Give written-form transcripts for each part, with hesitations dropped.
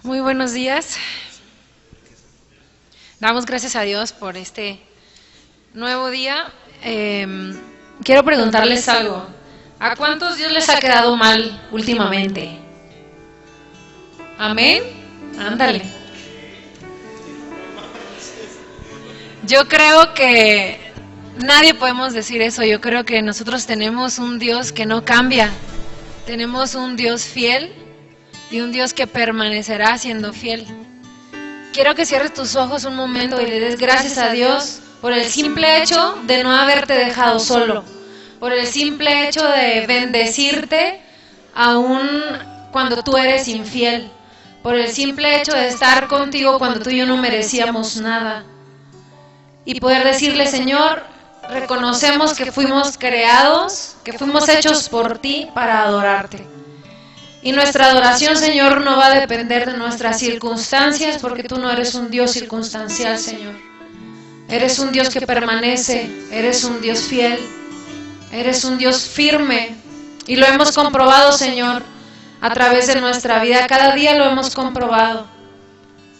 Muy buenos días. Damos gracias a Dios por este nuevo día. Quiero preguntarles algo. ¿A cuántos Dios les ha quedado mal últimamente? ¿Amén? Ándale. Yo creo que nadie podemos decir eso. Yo creo que nosotros tenemos un Dios que no cambia. Tenemos un Dios fiel y un Dios que permanecerá siendo fiel. Quiero que cierres tus ojos un momento y le des gracias a Dios por el simple hecho de no haberte dejado solo, por el simple hecho de bendecirte aún cuando tú eres infiel, por el simple hecho de estar contigo cuando tú y yo no merecíamos nada. Y poder decirle, Señor, reconocemos que fuimos creados, que fuimos hechos por ti para adorarte. Y nuestra adoración, Señor, no va a depender de nuestras circunstancias, porque tú no eres un Dios circunstancial, Señor. Eres un Dios que permanece, eres un Dios fiel, eres un Dios firme. Y lo hemos comprobado, Señor, a través de nuestra vida. Cada día lo hemos comprobado.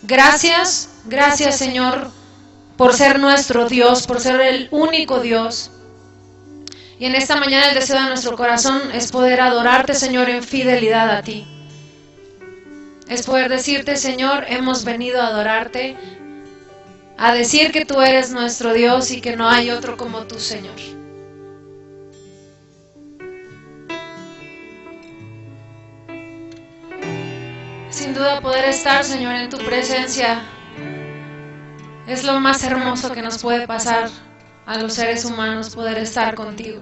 Gracias, gracias, Señor, por ser nuestro Dios, por ser el único Dios. Y en esta mañana el deseo de nuestro corazón es poder adorarte, Señor, en fidelidad a ti. Es poder decirte, Señor, hemos venido a adorarte, a decir que tú eres nuestro Dios y que no hay otro como tú, Señor. Sin duda poder estar, Señor, en tu presencia es lo más hermoso que nos puede pasar a los seres humanos, poder estar contigo.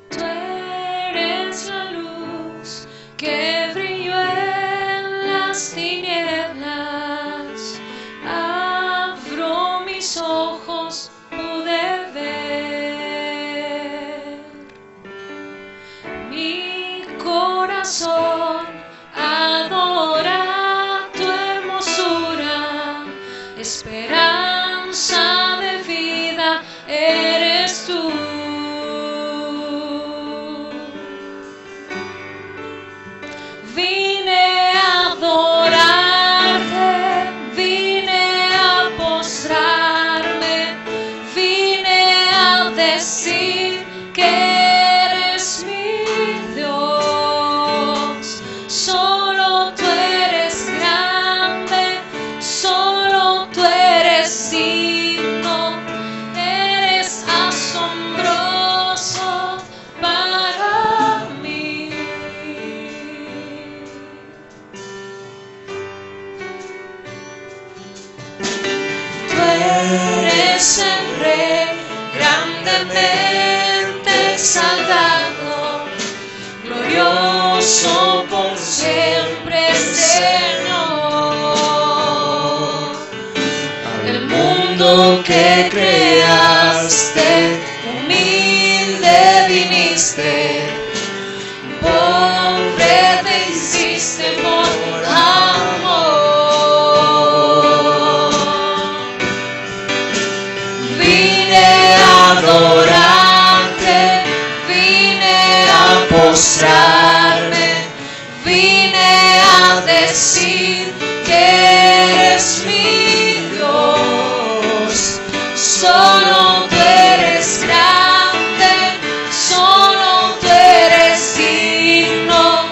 Tú eres la luz que brilló en las tinieblas. Abro mis ojos, pude ver. Mi corazón adora tu hermosura. Esperanza de vida eres tú. Vine a adorarte, vine a postrarme, vine a decir que eres mi Dios. Solo tú eres grande, solo tú eres digno, eres asombroso para mí. Tú eres el Rey, grandemente exaltado, glorioso por siempre, Señor. El mundo que creaste, humilde viniste, pobre te hiciste por amor. Vine a adorarte, vine a postrarme, vine a decir que eres mi Dios. Solo tú eres grande, solo tú eres digno,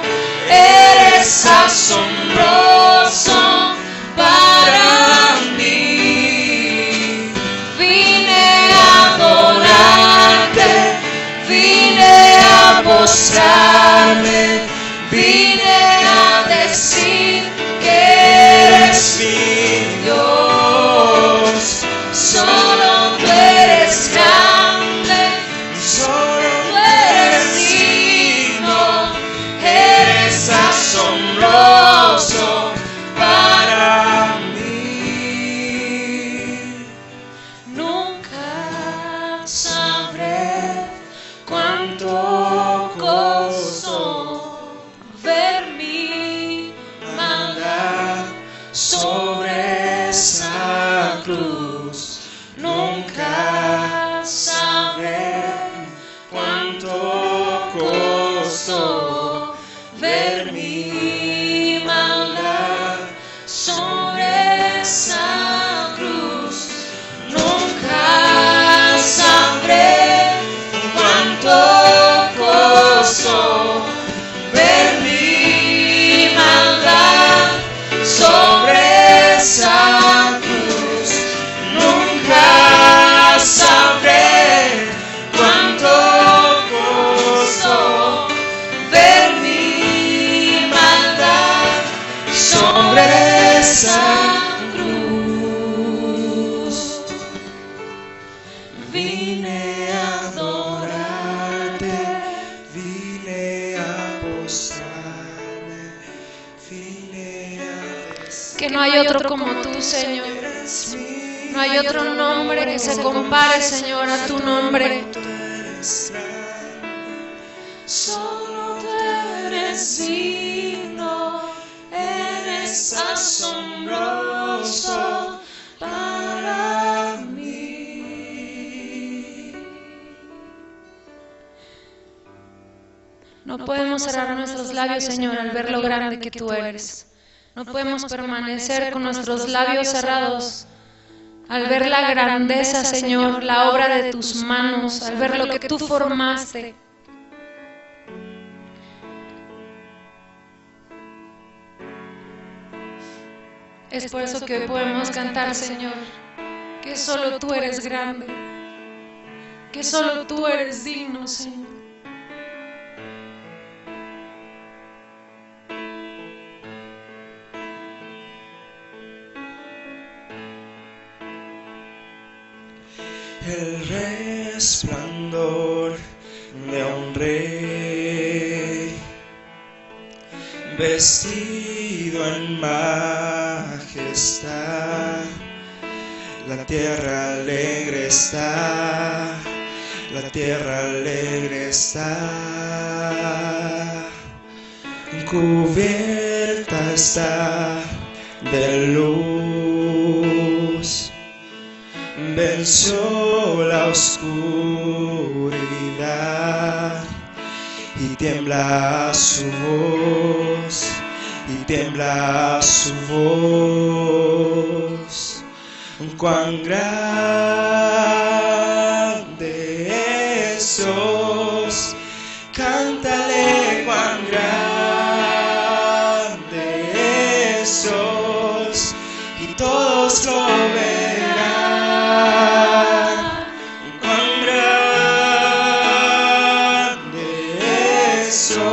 eres asombroso para mí. Vine a adorarte, vine a postrarme, vine a decir que eres mi Dios. Solo tú eres grande, solo tú eres digno, eres asombroso para mí. Nunca sabré cuánto costó ver mi cruz. Nunca sabré cuánto costó ver mi maldad sobre esa cruz. Nunca sabré cuánto costó ver mi maldad sobre esa cruz. Nunca sabré cuánto costó ver mi maldad sobre esa cruz. Vine a adorarte, vine a postrarme, vine a Que no hay otro como tú, Señor. No hay otro nombre que se compare, Señor, a tu nombre. Solo tú eres digno, eres asombroso para mí. No podemos cerrar nuestros labios, Señor, al ver lo grande que tú eres. No podemos permanecer con nuestros labios cerrados al ver la grandeza, Señor, la obra de tus manos, al ver lo que tú formaste. Es por eso que hoy podemos cantar, Señor, que solo tú eres grande, que solo tú eres digno, Señor. El resplandor de un rey, vestido en majestad. La tierra alegre está, la tierra alegre está, cubierta está de luz. Venció la oscuridad y tiembla su voz, y tiembla su voz. Cuán grande es Dios, cántale cuán grande es Dios, y todos lo verán. Cuán grande es Dios.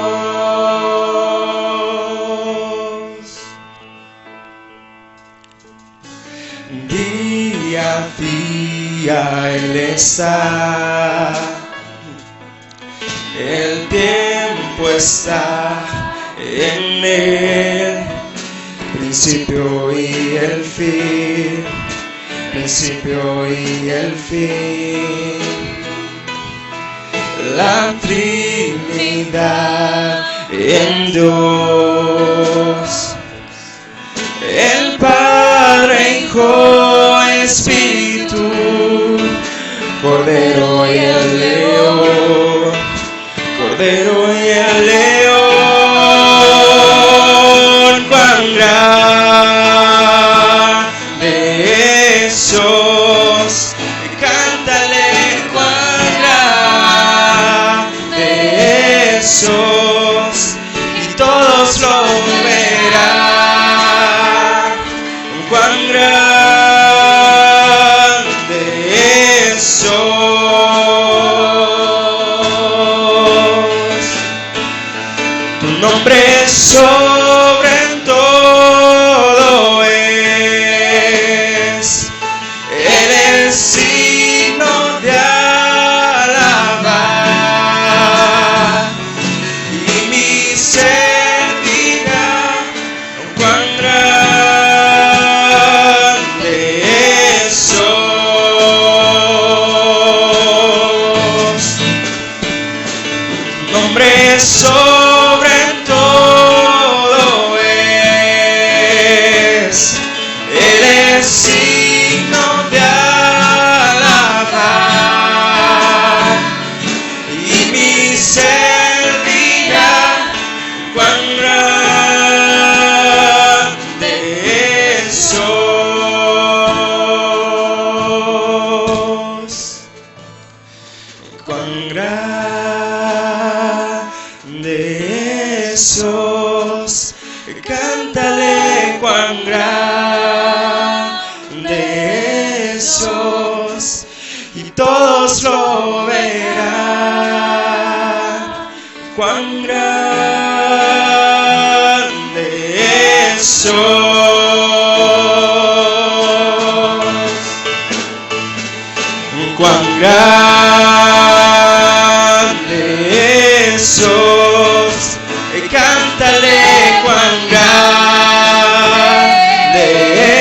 Día a día Él está, el tiempo está en Él, principio y el fin, principio y el fin. La Trinidad en Dios, el Padre, Hijo, Espíritu, Cordero y el León, Cordero y el León. Cuán grande es Dios, cántale cuán grande es Dios, y todos lo verán. Cuán grande es Dios. Tu nombre es sobre todo es. Él es signo de alabar, y mi ser dirá cuán grande es Dios. Tu nombre es sobre todo es. Él es signo de alabar, y todos lo verán. Cuán grande es cuán grande es Dios. Cántale cuán grande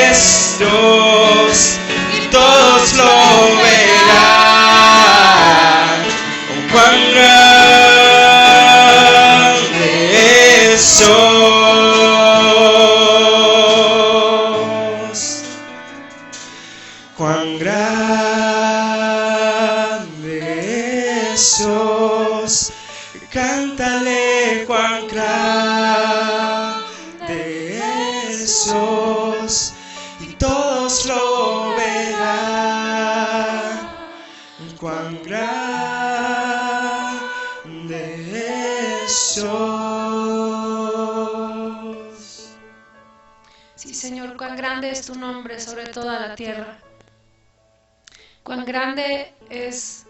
es Dios, y todos lo verán. Cuán grande es Dios. Cuán grande es Dios. Cántale cuán grande es Dios, y todos lo verán. Cuán grande es Dios. Sí, Señor, cuán grande es tu nombre sobre toda la tierra. Cuán grande es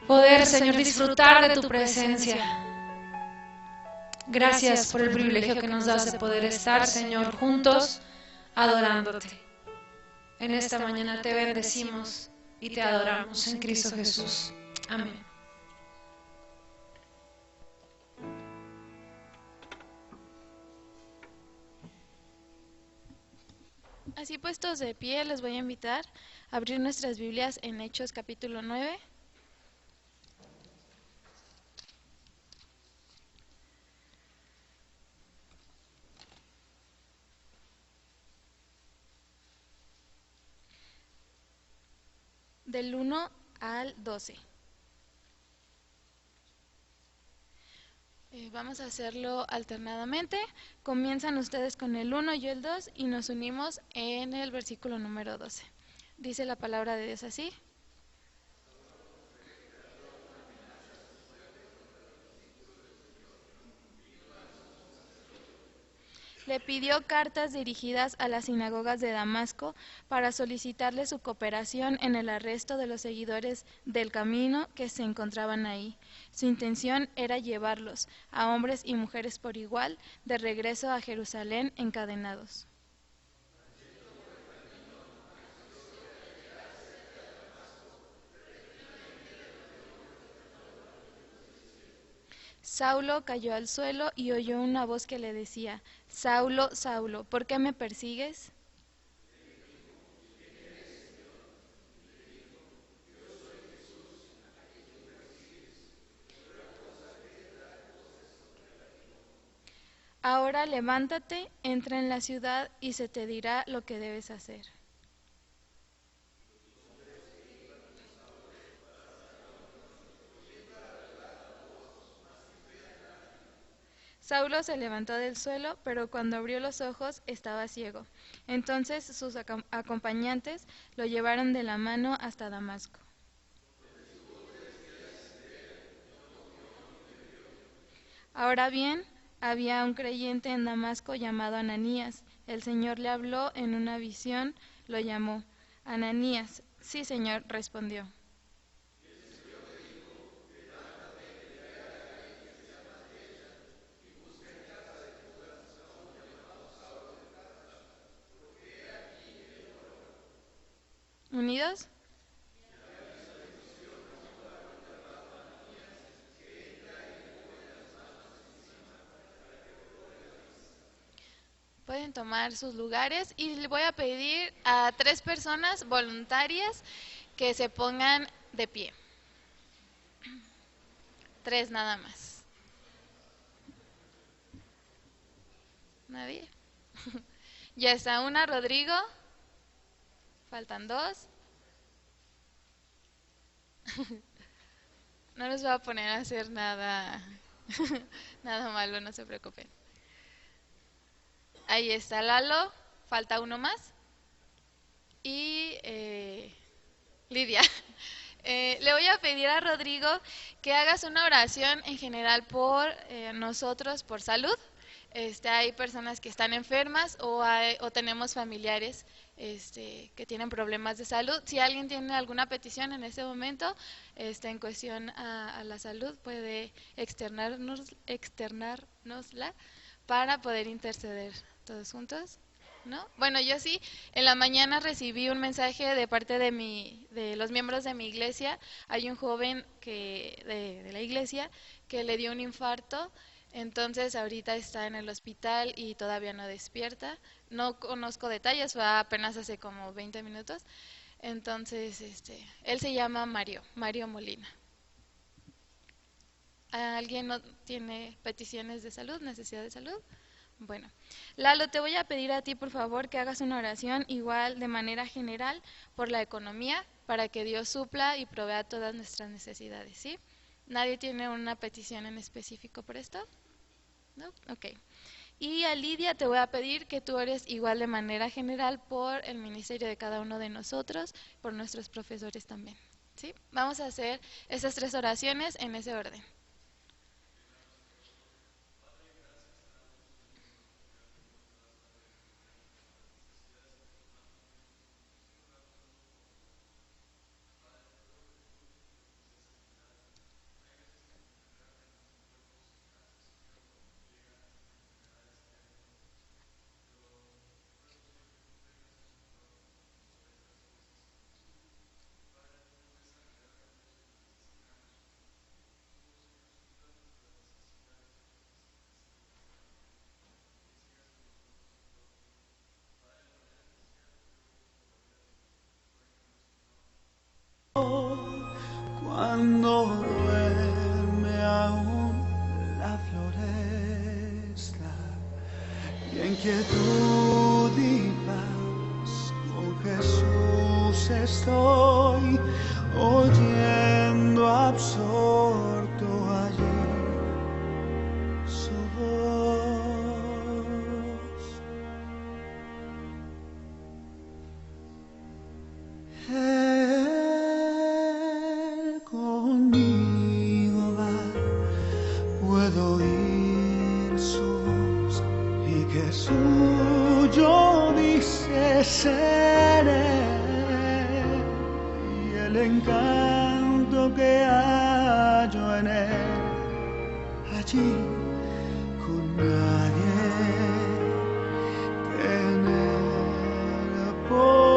poder, Señor, disfrutar de tu presencia. Gracias por el privilegio que nos das de poder estar, Señor, juntos adorándote. En esta mañana te bendecimos y te adoramos en Cristo Jesús. Amén. Así puestos de pie, les voy a invitar a abrir nuestras Biblias en Hechos capítulo 9. Del 1 al 12. Vamos a hacerlo alternadamente. Comienzan ustedes con el 1 y el 2 y nos unimos en el versículo número 12. Dice la palabra de Dios así. Le pidió cartas dirigidas a las sinagogas de Damasco para solicitarle su cooperación en el arresto de los seguidores del camino que se encontraban ahí. Su intención era llevarlos, a hombres y mujeres por igual, de regreso a Jerusalén encadenados. Saulo cayó al suelo y oyó una voz que le decía: Saulo, Saulo, ¿por qué me persigues? Ahora levántate, entra en la ciudad y se te dirá lo que debes hacer. Saulo se levantó del suelo, pero cuando abrió los ojos estaba ciego. Entonces sus acompañantes lo llevaron de la mano hasta Damasco. Ahora bien, había un creyente en Damasco llamado Ananías. El Señor le habló en una visión, lo llamó. Ananías. Sí, Señor, respondió. ¿Unidos? Pueden tomar sus lugares y le voy a pedir a 3 personas voluntarias que se pongan de pie. 3 nada más. ¿Nadie? Ya está una, Rodrigo. Faltan 2. No los voy a poner a hacer nada, nada malo, no se preocupen. Ahí está Lalo, falta uno más. Y Lidia. Le voy a pedir a Rodrigo que hagas una oración en general por nosotros, por salud. Hay personas que están enfermas o tenemos familiares que tienen problemas de salud. Si alguien tiene alguna petición en ese momento en cuestión a la salud, puede externárnosla para poder interceder todos juntos. ¿No? Bueno, yo sí, en la mañana recibí un mensaje de parte de los miembros de mi iglesia. Hay un joven de la iglesia que le dio un infarto, entonces ahorita está en el hospital y todavía no despierta. No conozco detalles, fue apenas hace como 20 minutos. Entonces, él se llama Mario Molina. ¿Alguien no tiene peticiones de salud, necesidad de salud? Bueno, Lalo, te voy a pedir a ti, por favor, que hagas una oración igual de manera general por la economía, para que Dios supla y provea todas nuestras necesidades, ¿sí? ¿Nadie tiene una petición en específico por esto? ¿No? Ok. Y a Lidia te voy a pedir que tú ores igual de manera general por el ministerio de cada uno de nosotros, por nuestros profesores también, ¿sí? Vamos a hacer esas 3 oraciones en ese orden. Cuando duerme aún la floresta y en quietud y paz con Jesús estoy oyendo absorto allí su voz. Conmigo va, puedo oír su voz y que suyo dice seré, y el encanto que hallo en él allí con nadie tener podré.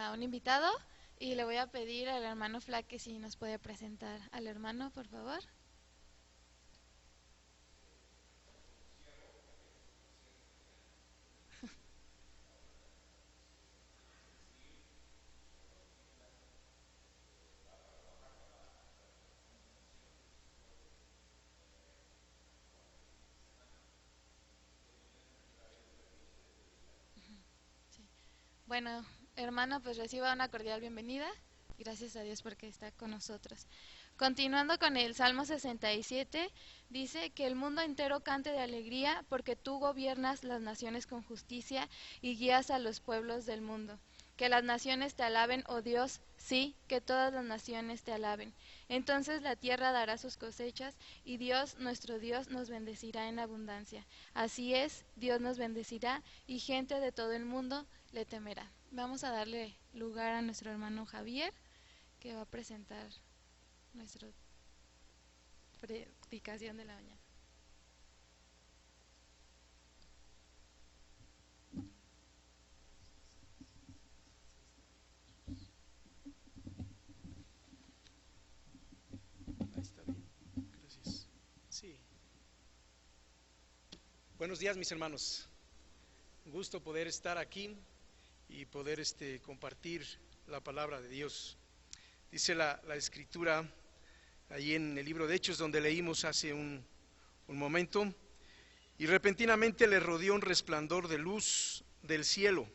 a un invitado y le voy a pedir al hermano Flack que si nos puede presentar al hermano, por favor. Sí. Bueno, hermano, pues reciba una cordial bienvenida. Gracias a Dios porque está con nosotros. Continuando con el Salmo 67, dice que el mundo entero cante de alegría porque tú gobiernas las naciones con justicia y guías a los pueblos del mundo. Que las naciones te alaben, oh Dios, sí, que todas las naciones te alaben. Entonces la tierra dará sus cosechas y Dios, nuestro Dios, nos bendecirá en abundancia. Así es, Dios nos bendecirá y gente de todo el mundo le temerá. Vamos a darle lugar a nuestro hermano Javier, que va a presentar nuestra predicación de la mañana. Ahí está bien, gracias. Sí. Buenos días, mis hermanos. Un gusto poder estar aquí y poder compartir la palabra de Dios. Dice la escritura ahí en el libro de Hechos, donde leímos hace un momento, y repentinamente le rodeó un resplandor de luz del cielo,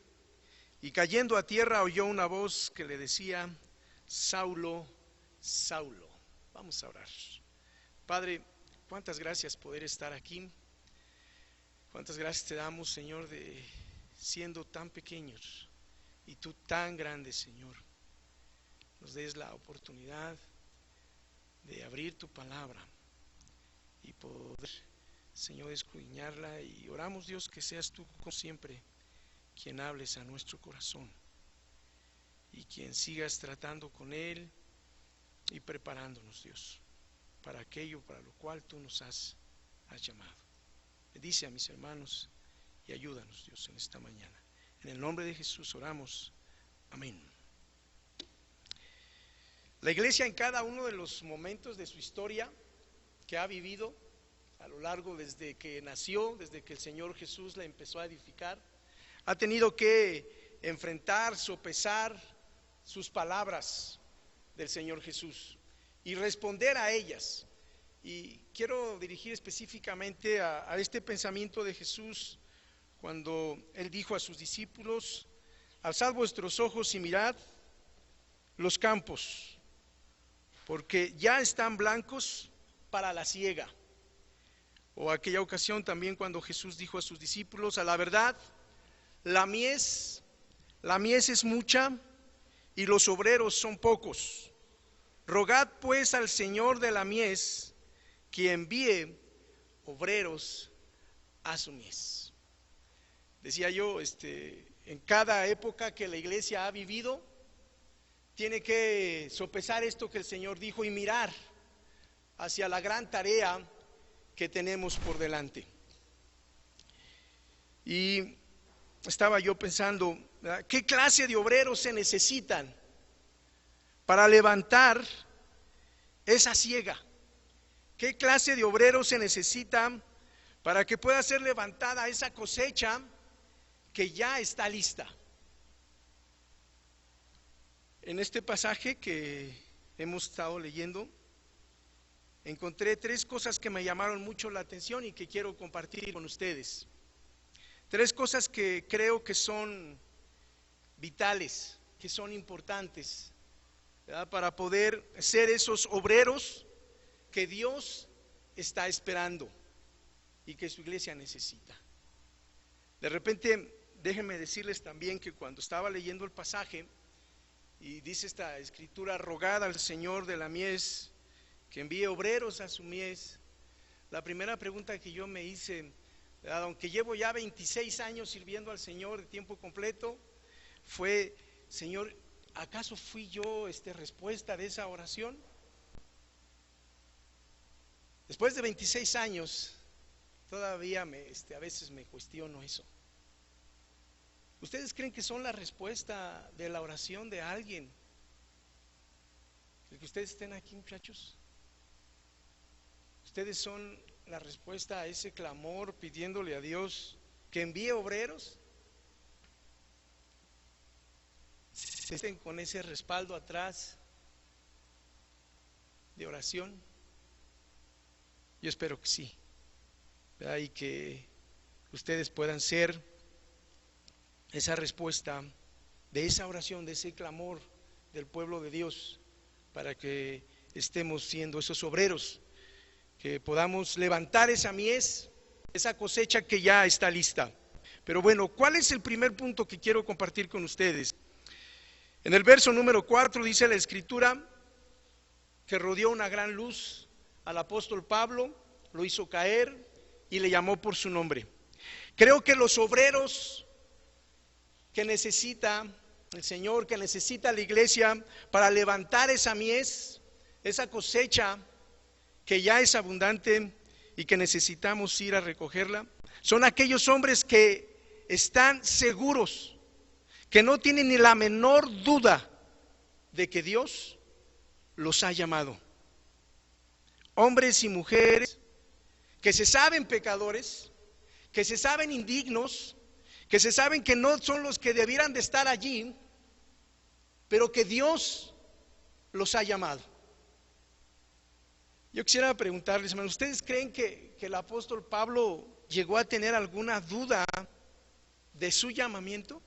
y cayendo a tierra oyó una voz que le decía: Saulo, Saulo. Vamos a orar. Padre, cuántas gracias poder estar aquí. Cuántas gracias te damos, Señor, de siendo tan pequeños y tú tan grande, Señor, nos des la oportunidad de abrir tu palabra y poder, Señor, escudriñarla, y oramos, Dios, que seas tú como siempre quien hables a nuestro corazón y quien sigas tratando con él y preparándonos, Dios, para aquello para lo cual tú nos has llamado. Bendice a mis hermanos y ayúdanos, Dios, en esta mañana. En el nombre de Jesús oramos. Amén. La iglesia, en cada uno de los momentos de su historia que ha vivido a lo largo desde que nació, desde que el Señor Jesús la empezó a edificar, ha tenido que enfrentar, sopesar sus palabras del Señor Jesús y responder a ellas. Y quiero dirigir específicamente a este pensamiento de Jesús cuando Él dijo a sus discípulos: alzad vuestros ojos y mirad los campos, porque ya están blancos para la siega. O aquella ocasión también cuando Jesús dijo a sus discípulos: a la verdad, la mies es mucha y los obreros son pocos. Rogad pues al Señor de la mies que envíe obreros a su mies. Decía yo, en cada época que la iglesia ha vivido, tiene que sopesar esto que el Señor dijo y mirar hacia la gran tarea que tenemos por delante. Y estaba yo pensando, ¿verdad?, ¿qué clase de obreros se necesitan para levantar esa siega? ¿Qué clase de obreros se necesitan para que pueda ser levantada esa cosecha que ya está lista? En este pasaje que hemos estado leyendo, encontré tres cosas que me llamaron mucho la atención y que quiero compartir con ustedes. Tres cosas que creo que son vitales, que son importantes, ¿verdad?, para poder ser esos obreros que Dios está esperando y que su iglesia necesita. De repente, déjenme decirles también que cuando estaba leyendo el pasaje y dice esta escritura: rogad al Señor de la mies que envíe obreros a su mies, la primera pregunta que yo me hice, aunque llevo ya 26 años sirviendo al Señor de tiempo completo, fue: Señor, ¿acaso fui yo respuesta de esa oración? Después de 26 años, todavía a veces me cuestiono eso. ¿Ustedes creen que son la respuesta de la oración de alguien? El que ustedes estén aquí, muchachos. Ustedes son la respuesta a ese clamor pidiéndole a Dios que envíe obreros. Se estén con ese respaldo atrás de oración. Yo espero que sí, ¿verdad? Y que ustedes puedan ser esa respuesta de esa oración, de ese clamor del pueblo de Dios, para que estemos siendo esos obreros, que podamos levantar esa mies, esa cosecha que ya está lista. Pero bueno, ¿cuál es el primer punto que quiero compartir con ustedes? En el verso número 4 dice la Escritura que rodeó una gran luz al apóstol Pablo, lo hizo caer y le llamó por su nombre. Creo que los obreros que necesita el Señor, que necesita la iglesia para levantar esa mies, esa cosecha que ya es abundante y que necesitamos ir a recogerla, son aquellos hombres que están seguros, que no tienen ni la menor duda de que Dios los ha llamado. Hombres y mujeres que se saben pecadores, que se saben indignos, que se saben que no son los que debieran de estar allí, pero que Dios los ha llamado. Yo quisiera preguntarles, hermanos, ¿ustedes creen que el apóstol Pablo llegó a tener alguna duda de su llamamiento?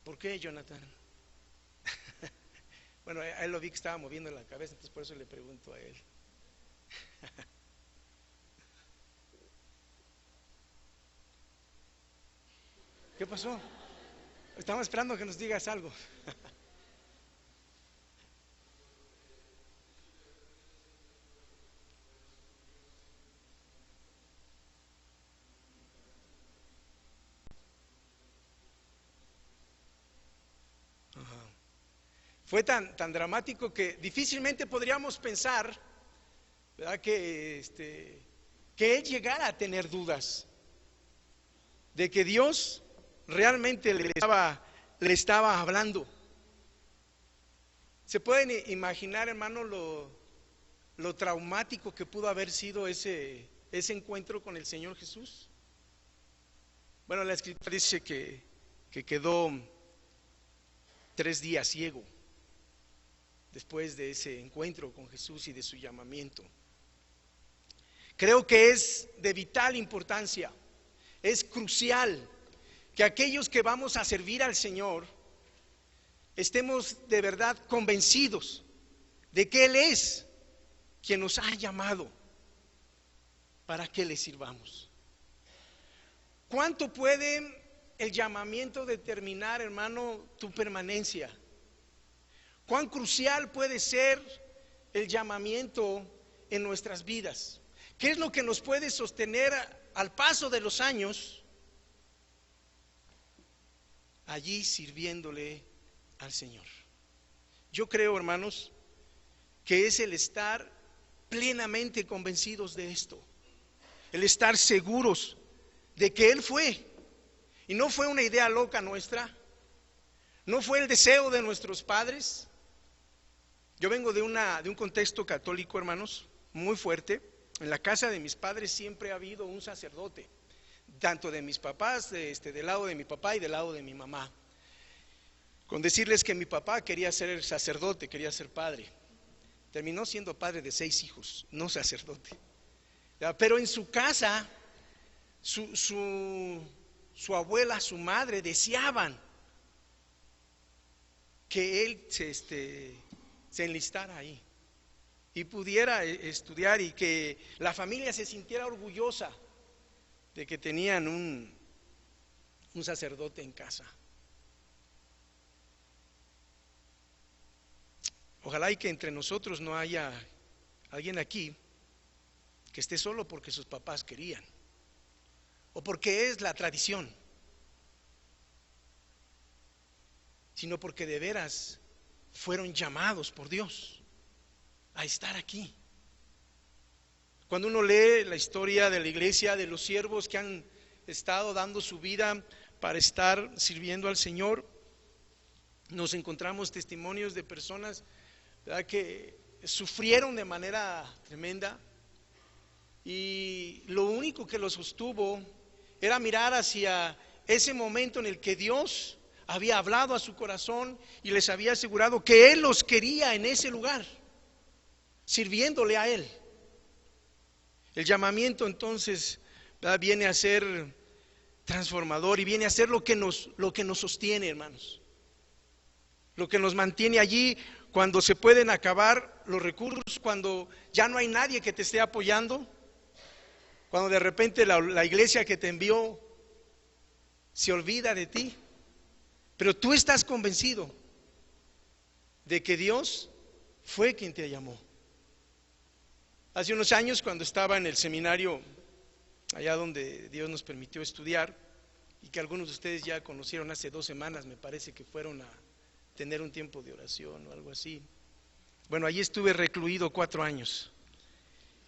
¿Por qué, Jonathan? Bueno, a él lo vi que estaba moviendo la cabeza, entonces por eso le pregunto a él. ¿Qué pasó? Estamos esperando que nos digas algo. Fue tan dramático que difícilmente podríamos pensar, ¿verdad?, que él llegara a tener dudas de que Dios realmente le estaba hablando. ¿Se pueden imaginar, hermano, lo traumático que pudo haber sido ese encuentro con el Señor Jesús? Bueno, la Escritura dice que quedó 3 días ciego después de ese encuentro con Jesús y de su llamamiento. Creo que es de vital importancia, es crucial que aquellos que vamos a servir al Señor estemos de verdad convencidos de que Él es quien nos ha llamado para que le sirvamos. ¿Cuánto puede el llamamiento determinar, hermano, tu permanencia? ¿Cuán crucial puede ser el llamamiento en nuestras vidas? ¿Qué es lo que nos puede sostener al paso de los años allí sirviéndole al Señor? Yo creo, hermanos, que es el estar plenamente convencidos de esto, el estar seguros de que Él fue, y no fue una idea loca nuestra, no fue el deseo de nuestros padres. Yo vengo de un contexto católico, hermanos, muy fuerte. En la casa de mis padres siempre ha habido un sacerdote, tanto de mis papás, del lado de mi papá y del lado de mi mamá. Con decirles que mi papá quería ser sacerdote, quería ser padre. Terminó siendo padre de 6 hijos, no sacerdote. Pero en su casa, su abuela, su madre deseaban que él se enlistara ahí y pudiera estudiar, y que la familia se sintiera orgullosa de que tenían un sacerdote en casa. Ojalá y que entre nosotros no haya alguien aquí que esté solo porque sus papás querían o porque es la tradición, sino porque de veras fueron llamados por Dios a estar aquí. Cuando uno lee la historia de la iglesia, de los siervos que han estado dando su vida para estar sirviendo al Señor, nos encontramos testimonios de personas, ¿verdad?, que sufrieron de manera tremenda, y lo único que los sostuvo era mirar hacia ese momento en el que Dios había hablado a su corazón y les había asegurado que Él los quería en ese lugar, sirviéndole a Él. El llamamiento entonces, ¿verdad?, viene a ser transformador y viene a ser lo que nos sostiene, hermanos, lo que nos mantiene allí cuando se pueden acabar los recursos, cuando ya no hay nadie que te esté apoyando, cuando de repente la iglesia que te envió se olvida de ti, pero tú estás convencido de que Dios fue quien te llamó. Hace unos años, cuando estaba en el seminario allá donde Dios nos permitió estudiar, y que algunos de ustedes ya conocieron hace 2 semanas, me parece que fueron a tener un tiempo de oración o algo así. Bueno, allí estuve recluido 4 años,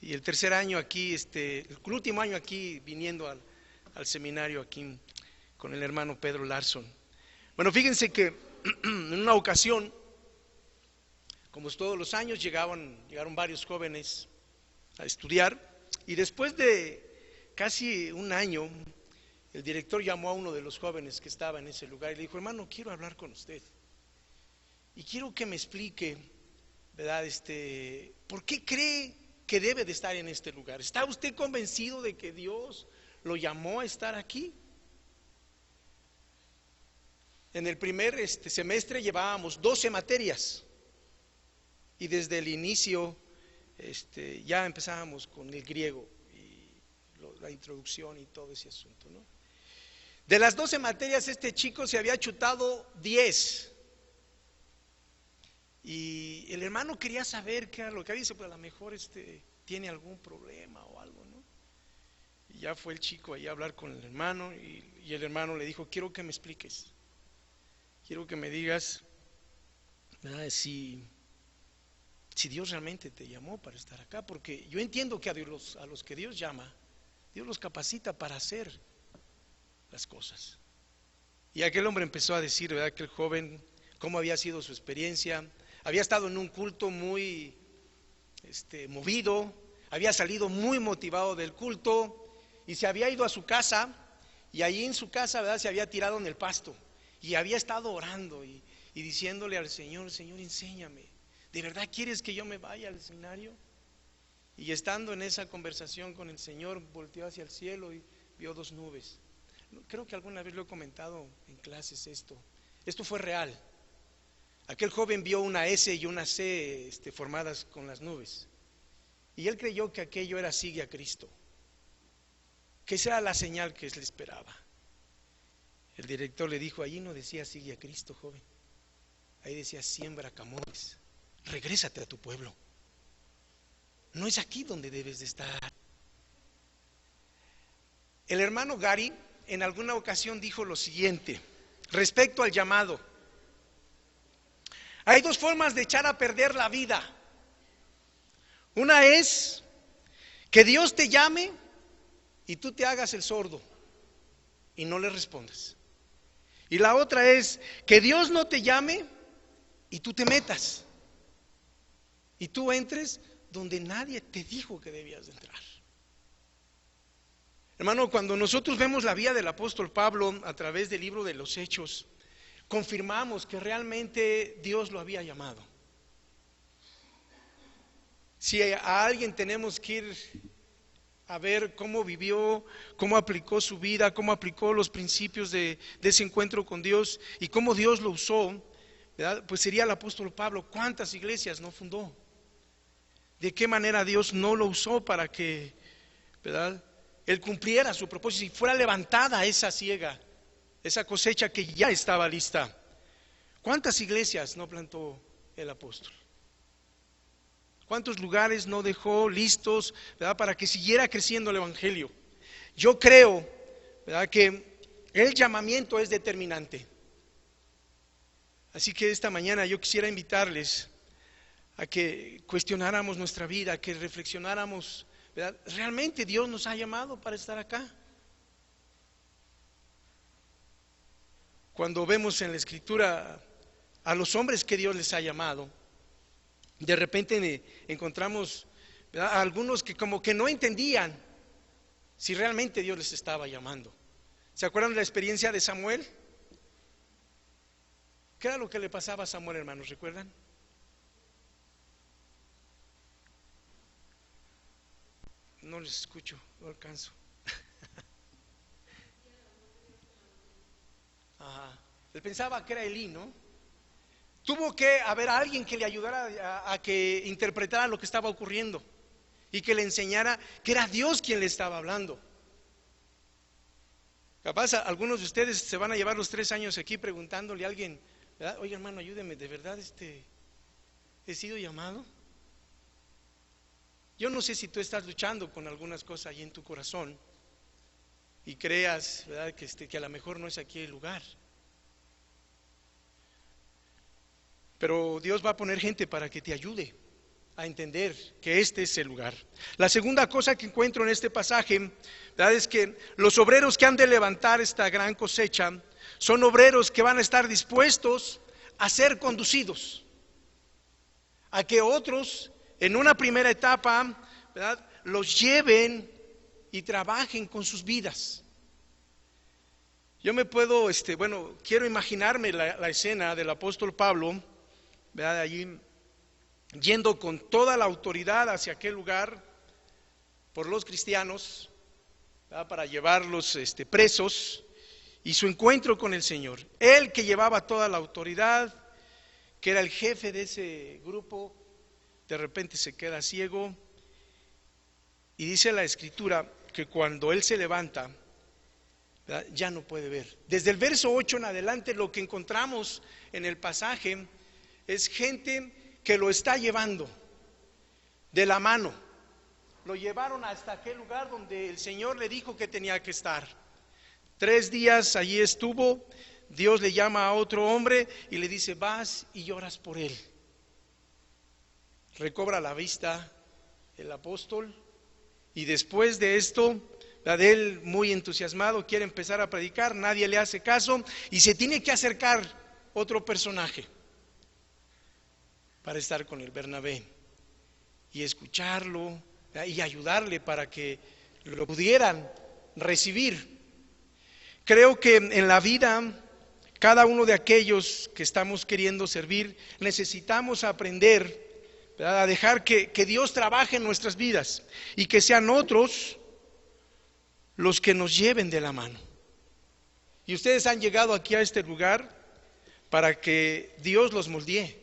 y el tercer año aquí, el último año aquí, viniendo al seminario aquí con el hermano Pedro Larson. Bueno, fíjense que en una ocasión, como todos los años, llegaron varios jóvenes a estudiar, y después de casi un año, el director llamó a uno de los jóvenes que estaba en ese lugar y le dijo: hermano, quiero hablar con usted y quiero que me explique, ¿verdad?, ¿por qué cree que debe de estar en este lugar? ¿Está usted convencido de que Dios lo llamó a estar aquí? En el primer semestre llevábamos 12 materias y desde el inicio ya empezábamos con el griego y la introducción y todo ese asunto, ¿no? De las 12 materias, este chico se había chutado 10. Y el hermano quería saber qué era lo que había. Dice: pues a lo mejor tiene algún problema o algo, ¿no? Y ya fue el chico ahí a hablar con el hermano, y el hermano le dijo: quiero que me expliques, quiero que me digas, ¿verdad?, si Dios realmente te llamó para estar acá, porque yo entiendo que a los que Dios llama, Dios los capacita para hacer las cosas. Y aquel hombre empezó a decir, ¿verdad?, que el joven, cómo había sido su experiencia. Había estado en un culto muy movido, había salido muy motivado del culto y se había ido a su casa, y allí en su casa, ¿verdad?, se había tirado en el pasto y había estado orando y diciéndole al Señor: Señor, enséñame, ¿de verdad quieres que yo me vaya al seminario? Y estando en esa conversación con el Señor, volteó hacia el cielo y vio 2 nubes. Creo que alguna vez lo he comentado en clases esto fue real. Aquel joven vio una S y una C formadas con las nubes, y él creyó que aquello era sigue a Cristo, que esa era la señal que él esperaba. El director le dijo: allí no decía sigue a Cristo, joven, ahí decía siembra camotes, regrésate a tu pueblo, no es aquí donde debes de estar. El hermano Gary en alguna ocasión dijo lo siguiente respecto al llamado: hay 2 formas de echar a perder la vida. Una es que Dios te llame y tú te hagas el sordo y no le respondas. Y la otra es que Dios no te llame y tú te metas y tú entres donde nadie te dijo que debías de entrar. Hermano, cuando nosotros vemos la vida del apóstol Pablo a través del libro de los Hechos, confirmamos que realmente Dios lo había llamado. Si a alguien tenemos que ir a ver cómo vivió, cómo aplicó su vida, cómo aplicó los principios de ese encuentro con Dios y cómo Dios lo usó, ¿verdad?, pues sería el apóstol Pablo. ¿Cuántas iglesias no fundó? ¿De qué manera Dios no lo usó para que, ¿verdad?, él cumpliera su propósito y fuera levantada esa siega, esa cosecha que ya estaba lista? ¿Cuántas iglesias no plantó el apóstol? ¿Cuántos lugares no dejó listos, ¿verdad?, para que siguiera creciendo el evangelio? Yo creo, ¿verdad?, que el llamamiento es determinante. Así que esta mañana yo quisiera invitarles a que cuestionáramos nuestra vida, a que reflexionáramos, ¿verdad? ¿Realmente Dios nos ha llamado para estar acá? Cuando vemos en la Escritura a los hombres que Dios les ha llamado, de repente encontramos, ¿verdad?, a algunos que como que no entendían si realmente Dios les estaba llamando. ¿Se acuerdan de la experiencia de Samuel? ¿Qué era lo que le pasaba a Samuel, hermanos? ¿Recuerdan? No les escucho, no alcanzo. Ajá. Él pensaba que era Elí, ¿no? Tuvo que haber alguien que le ayudara a que interpretara lo que estaba ocurriendo y que le enseñara que era Dios quien le estaba hablando. Capaz algunos de ustedes se van a llevar los 3 años aquí preguntándole a alguien, ¿verdad? Oye, hermano, ayúdeme, ¿de verdad he sido llamado? Yo no sé si tú estás luchando con algunas cosas ahí en tu corazón y creas, ¿verdad?, que a lo mejor no es aquí el lugar. Pero Dios va a poner gente para que te ayude a entender que este es el lugar. La segunda cosa que encuentro en este pasaje, ¿verdad?, es que los obreros que han de levantar esta gran cosecha son obreros que van a estar dispuestos a ser conducidos, a que otros en una primera etapa, ¿verdad?, los lleven y trabajen con sus vidas. Yo me puedo, quiero imaginarme la escena del apóstol Pablo, ¿verdad?, allí yendo con toda la autoridad hacia aquel lugar por los cristianos, ¿verdad?, para llevarlos presos, y su encuentro con el Señor. Él, que llevaba toda la autoridad, que era el jefe de ese grupo, de repente se queda ciego, y dice la Escritura que cuando él se levanta, ¿verdad?, ya no puede ver. Desde el verso 8 en adelante, lo que encontramos en el pasaje es gente que lo está llevando de la mano. Lo llevaron hasta aquel lugar donde el Señor le dijo que tenía que estar. 3 días allí estuvo. Dios le llama a otro hombre y le dice: vas y lloras por él. Recobra la vista el apóstol, y después de esto, de él muy entusiasmado, quiere empezar a predicar, nadie le hace caso, y se tiene que acercar otro personaje para estar con el Bernabé y escucharlo y ayudarle para que lo pudieran recibir. Creo que en la vida, cada uno de aquellos que estamos queriendo servir, necesitamos aprender, ¿verdad?, a dejar que Dios trabaje en nuestras vidas y que sean otros los que nos lleven de la mano. Y ustedes han llegado aquí a este lugar para que Dios los moldee.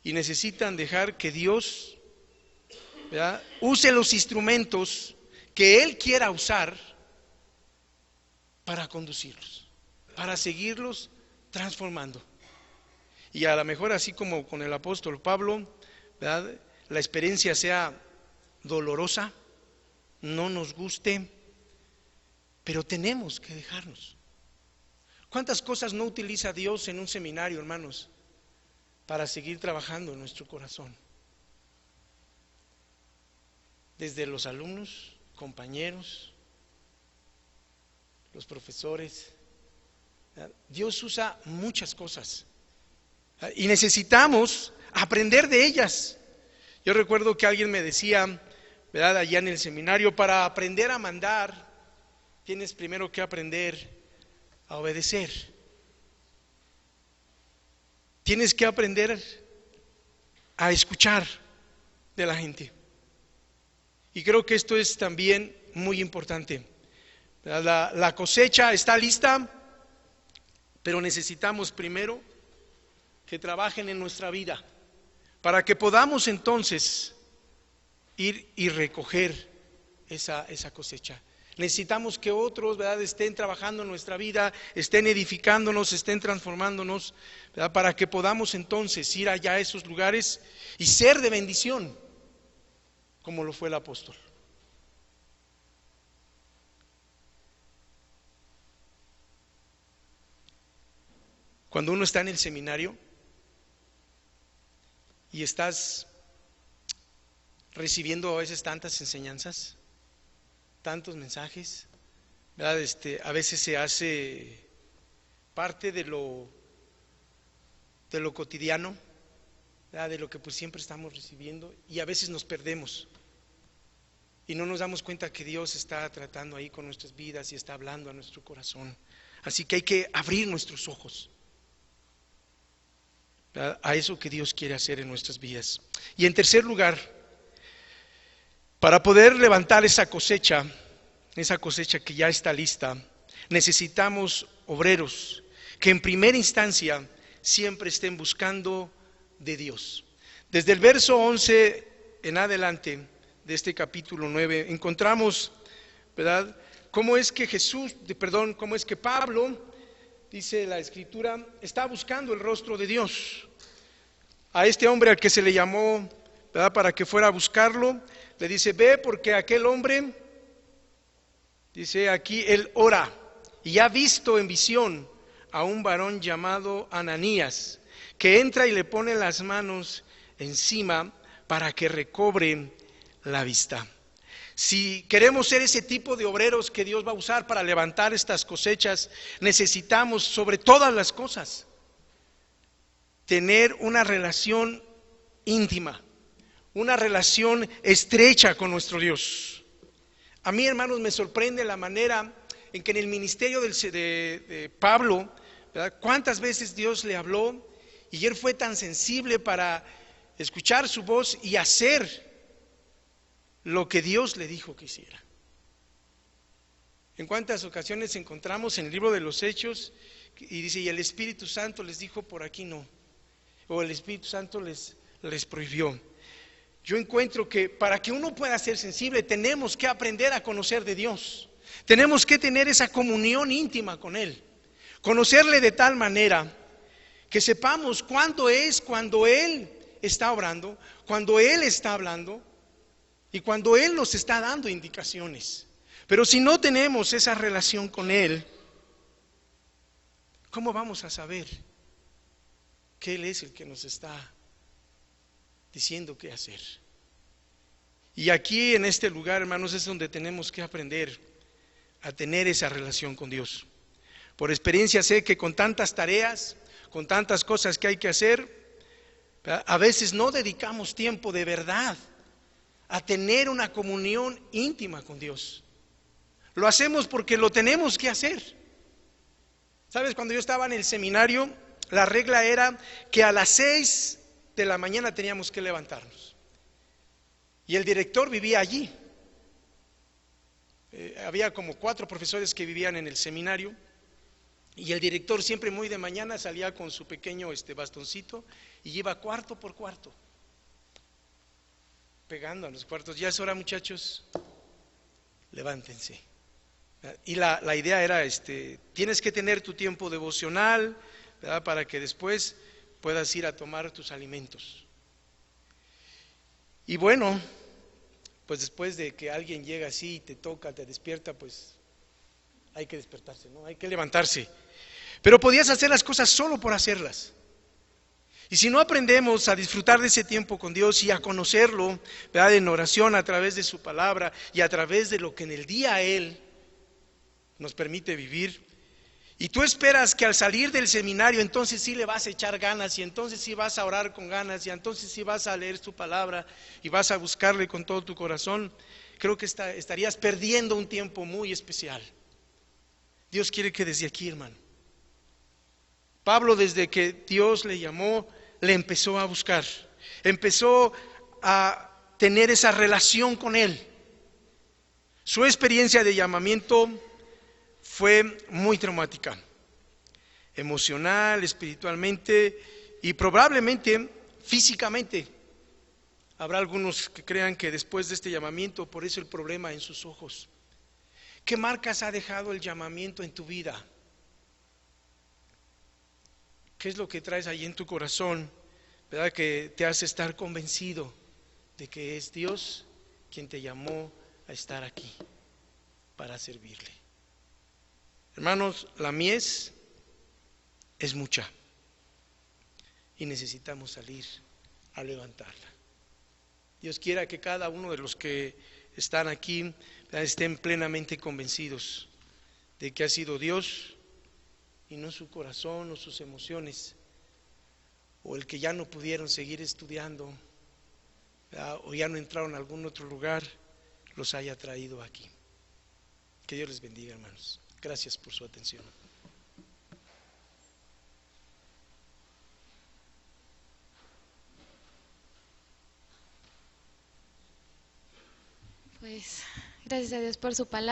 Y necesitan dejar que Dios, ¿verdad?, use los instrumentos que Él quiera usar para conducirlos, para seguirlos transformando. Y a lo mejor, así como con el apóstol Pablo, ¿verdad?, la experiencia sea dolorosa, no nos guste, pero tenemos que dejarnos. ¿Cuántas cosas no utiliza Dios en un seminario, hermanos, para seguir trabajando en nuestro corazón? Desde los alumnos, compañeros, los profesores, ¿verdad? Dios usa muchas cosas y necesitamos aprender de ellas. Yo recuerdo que alguien me decía, ¿verdad?, allá en el seminario: para aprender a mandar, tienes primero que aprender a obedecer. Tienes que aprender a escuchar de la gente. Y creo que esto es también muy importante. La cosecha está lista, pero necesitamos primero que trabajen en nuestra vida para que podamos entonces ir y recoger esa cosecha. Necesitamos que otros, ¿verdad?, estén trabajando en nuestra vida, estén edificándonos, estén transformándonos, ¿verdad?, para que podamos entonces ir allá a esos lugares y ser de bendición, como lo fue el apóstol. Cuando uno está en el seminario y estás recibiendo a veces tantas enseñanzas, tantos mensajes, ¿verdad? A veces se hace parte de lo cotidiano, ¿verdad? De lo que pues siempre estamos recibiendo, y a veces nos perdemos y no nos damos cuenta que Dios está tratando ahí con nuestras vidas y está hablando a nuestro corazón. Así que hay que abrir nuestros ojos, ¿verdad?, a eso que Dios quiere hacer en nuestras vidas. Y en tercer lugar, para poder levantar esa cosecha que ya está lista, necesitamos obreros que en primera instancia siempre estén buscando de Dios. Desde el verso 11 en adelante de este capítulo 9 encontramos, ¿verdad?, cómo es que Pablo, dice la Escritura, está buscando el rostro de Dios. A este hombre al que se le llamó, ¿verdad?, para que fuera a buscarlo, le dice: ve, porque aquel hombre, dice aquí, él ora y ha visto en visión a un varón llamado Ananías, que entra y le pone las manos encima para que recobre la vista. Si queremos ser ese tipo de obreros que Dios va a usar para levantar estas cosechas, necesitamos, sobre todas las cosas, tener una relación íntima, una relación estrecha con nuestro Dios. A mí, hermanos, me sorprende la manera en que en el ministerio de Pablo, ¿verdad?, cuántas veces Dios le habló y él fue tan sensible para escuchar su voz y hacer lo que Dios le dijo que hiciera. En cuántas ocasiones encontramos en el libro de los Hechos y dice: y el Espíritu Santo les dijo por aquí no, o el Espíritu Santo les prohibió. Yo encuentro que para que uno pueda ser sensible tenemos que aprender a conocer de Dios, tenemos que tener esa comunión íntima con Él, conocerle de tal manera que sepamos cuándo es cuando Él está obrando, cuando Él está hablando y cuando Él nos está dando indicaciones. Pero si no tenemos esa relación con Él, ¿cómo vamos a saber que Él es el que nos está diciendo qué hacer? Y aquí en este lugar, hermanos, es donde tenemos que aprender a tener esa relación con Dios. Por experiencia sé que con tantas tareas, con tantas cosas que hay que hacer, a veces no dedicamos tiempo de verdad a tener una comunión íntima con Dios. Lo hacemos porque lo tenemos que hacer. ¿Sabes? Cuando yo estaba en el seminario, la regla era que a las 6 de la mañana teníamos que levantarnos. Y el director vivía allí. Había como 4 profesores que vivían en el seminario. Y el director siempre muy de mañana salía con su pequeño bastoncito y iba cuarto por cuarto, pegando a los cuartos. Ya es hora, muchachos, levántense. Y la idea era, tienes que tener tu tiempo devocional, ¿verdad?, para que después puedas ir a tomar tus alimentos. Y bueno, pues después de que alguien llega así y te toca, te despierta, pues hay que despertarse, ¿no? Hay que levantarse. Pero podías hacer las cosas solo por hacerlas. Y si no aprendemos a disfrutar de ese tiempo con Dios y a conocerlo, ¿verdad?, en oración a través de su palabra y a través de lo que en el día Él nos permite vivir, y tú esperas que al salir del seminario entonces sí le vas a echar ganas, y entonces sí vas a orar con ganas, y entonces sí vas a leer su palabra y vas a buscarle con todo tu corazón, creo que estarías perdiendo un tiempo muy especial. Dios quiere que desde aquí, hermano, Pablo, desde que Dios le llamó, le empezó a buscar, empezó a tener esa relación con Él. Su experiencia de llamamiento fue muy traumática, emocional, espiritualmente y probablemente físicamente. Habrá algunos que crean que después de este llamamiento, por eso el problema en sus ojos. ¿Qué marcas ha dejado el llamamiento en tu vida? ¿Qué es lo que traes ahí en tu corazón, verdad, que te hace estar convencido de que es Dios quien te llamó a estar aquí para servirle? Hermanos, la mies es mucha y necesitamos salir a levantarla. Dios quiera que cada uno de los que están aquí estén plenamente convencidos de que ha sido Dios y no su corazón o sus emociones, o el que ya no pudieron seguir estudiando, ¿verdad?, o ya no entraron a algún otro lugar, los haya traído aquí. Que Dios les bendiga, hermanos. Gracias por su atención. Pues gracias a Dios por su palabra.